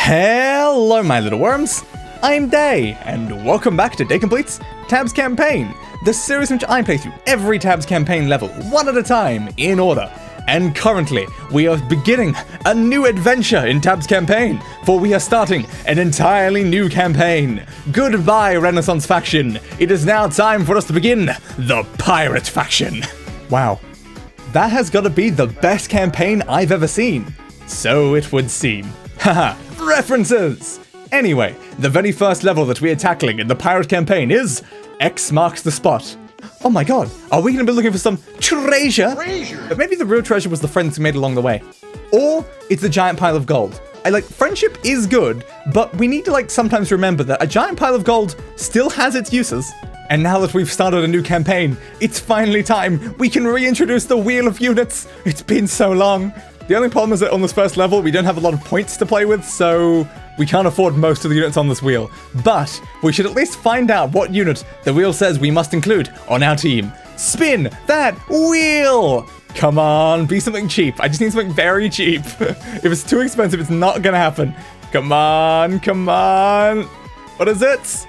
Hello my little worms, I'm Day, and welcome back to Day Complete's Tabs Campaign, the series in which I play through every Tabs campaign level, one at a time, in order. And currently, we are beginning a new adventure in Tabs campaign, for we are starting an entirely new campaign. Goodbye, Renaissance faction. It is now time for us to begin the Pirate faction. Wow, that has got to be the best campaign I've ever seen. So it would seem. Haha, references! Anyway, the very first level that we are tackling in the Pirate campaign is X marks the spot. Oh my god, are we going to be looking for some treasure? But maybe the real treasure was the friends we made along the way. Or it's a giant pile of gold. Friendship is good, but we need to sometimes remember that a giant pile of gold still has its uses. And now that we've started a new campaign, it's finally time. We can reintroduce the Wheel of Units. It's been so long. The only problem is that on this first level, we don't have a lot of points to play with, so we can't afford most of the units on this wheel. But we should at least find out what unit the wheel says we must include on our team. Spin that wheel! Come on, be something cheap. I just need something very cheap. If it's too expensive, it's not gonna happen. Come on, come on. What is it?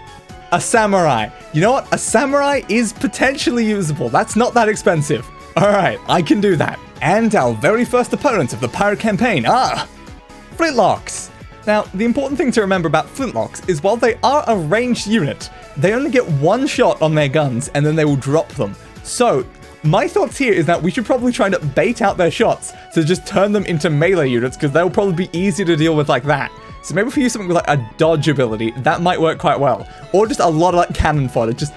A samurai. You know what? A samurai is potentially usable. That's not that expensive. All right, I can do that. And our very first opponents of the Pirate campaign are Flintlocks. Now, the important thing to remember about Flintlocks is while they are a ranged unit, they only get one shot on their guns and then they will drop them. So, my thoughts here is that we should probably try to bait out their shots to just turn them into melee units because they'll probably be easy to deal with like that. So maybe if we use something with a dodge ability, that might work quite well. Or just a lot of cannon fodder, just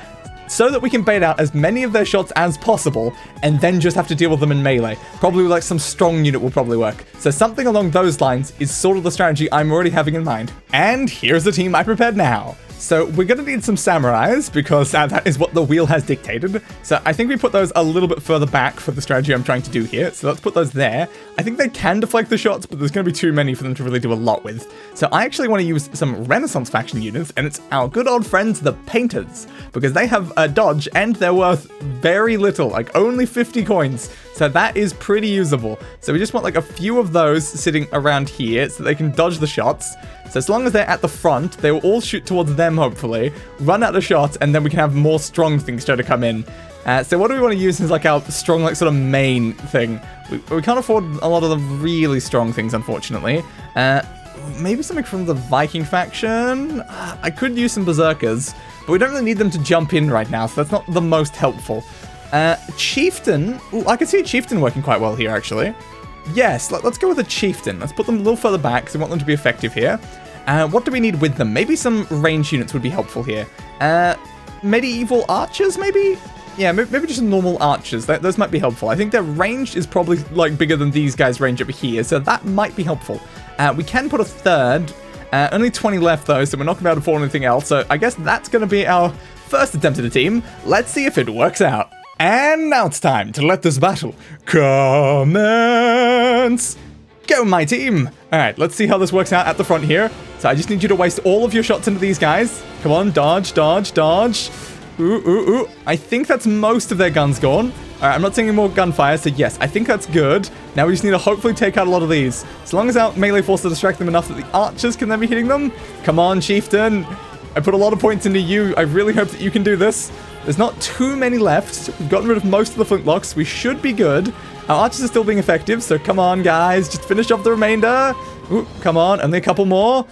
so that we can bait out as many of their shots as possible and then just have to deal with them in melee. Probably with some strong unit will probably work. So something along those lines is sort of the strategy I'm already having in mind. And here's the team I prepared now. So we're going to need some samurais because that is what the wheel has dictated. So I think we put those a little bit further back for the strategy I'm trying to do here. So let's put those there. I think they can deflect the shots, but there's going to be too many for them to really do a lot with. So I actually want to use some Renaissance faction units, and it's our good old friends, the Painters, because they have a dodge and they're worth very little, like only 50 coins. So that is pretty usable. So we just want a few of those sitting around here so they can dodge the shots. So as long as they're at the front, they will all shoot towards them, hopefully, run out of shots, and then we can have more strong things try to come in. So what do we want to use as our strong, sort of main thing? We can't afford a lot of the really strong things, unfortunately. Maybe something from the Viking faction? I could use some Berserkers, but we don't really need them to jump in right now, so that's not the most helpful. Chieftain. Ooh, I can see a Chieftain working quite well here, actually. Yes, let's go with a Chieftain. Let's put them a little further back because we want them to be effective here. What do we need with them? Maybe some range units would be helpful here. Medieval archers, maybe? Yeah, maybe just normal archers. Those might be helpful. I think their range is probably bigger than these guys' range over here, so that might be helpful. We can put a third. Only 20 left though, so we're not going to be able to afford anything else. So I guess that's going to be our first attempt at a team. Let's see if it works out. And now it's time to let this battle commence. Go, my team. All right, let's see how this works out at the front here. So I just need you to waste all of your shots into these guys. Come on, dodge, dodge, dodge. Ooh, ooh, ooh. I think that's most of their guns gone. All right, I'm not seeing any more gunfire, so yes, I think that's good. Now we just need to hopefully take out a lot of these. As long as our melee force will distract them enough that the archers can then be hitting them. Come on, Chieftain. I put a lot of points into you. I really hope that you can do this. There's not too many left. We've gotten rid of most of the flintlocks. We should be good. Our archers are still being effective, so come on, guys. Just finish off the remainder. Ooh, come on, only a couple more.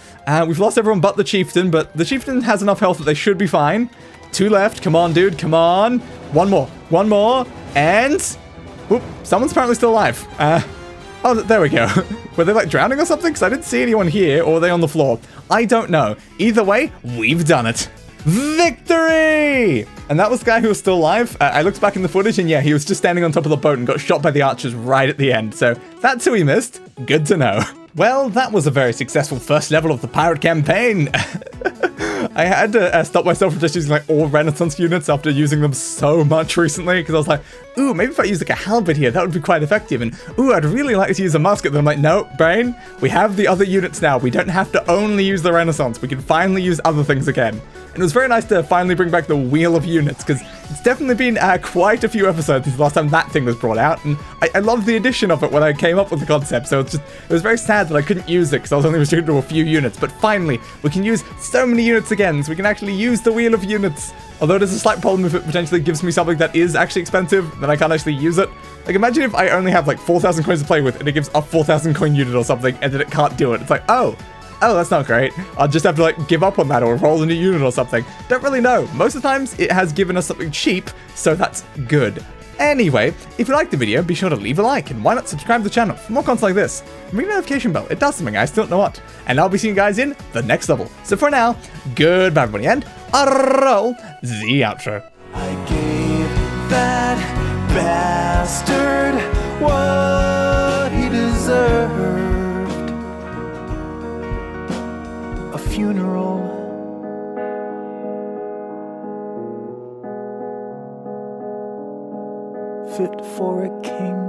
We've lost everyone but the Chieftain, but the Chieftain has enough health that they should be fine. 2 left. Come on, dude. Come on. One more. One more. And... whoop, someone's apparently still alive. Oh, there we go. Were they drowning or something? Because I didn't see anyone here, or were they on the floor? I don't know. Either way, we've done it. Victory! And that was the guy who was still alive. I looked back in the footage and yeah, he was just standing on top of the boat and got shot by the archers right at the end. So that's who he missed. Good to know. Well, that was a very successful first level of the Pirate campaign. I had to stop myself from just using like all Renaissance units after using them so much recently, because I was like, ooh, maybe if I use like a halberd here, that would be quite effective, and ooh, I'd really like to use a musket. Then I'm like, no, brain, we have the other units now. We don't have to only use the Renaissance. We can finally use other things again. And it was very nice to finally bring back the Wheel of Units, because it's definitely been quite a few episodes since the last time that thing was brought out, and I loved the addition of it when I came up with the concept, so it was very sad that I couldn't use it, because I was only restricted to a few units, but finally, we can use so many units again, so we can actually use the Wheel of Units. Although there's a slight problem if it potentially gives me something that is actually expensive, then I can't actually use it. Like, imagine if I only have like 4,000 coins to play with, and it gives a 4,000 coin unit or something, and then it can't do it. It's like, oh, that's not great. I'll just have to like give up on that or roll a new unit or something. Don't really know. Most of the times it has given us something cheap, so that's good. Anyway, if you liked the video, be sure to leave a like, and why not subscribe to the channel for more content like this. Ring the notification bell, it does something, I still don't know what. And I'll be seeing you guys in the next level. So for now, goodbye everybody, and roll the outro. I gave that bastard what he deserved. A funeral. Fit for a king.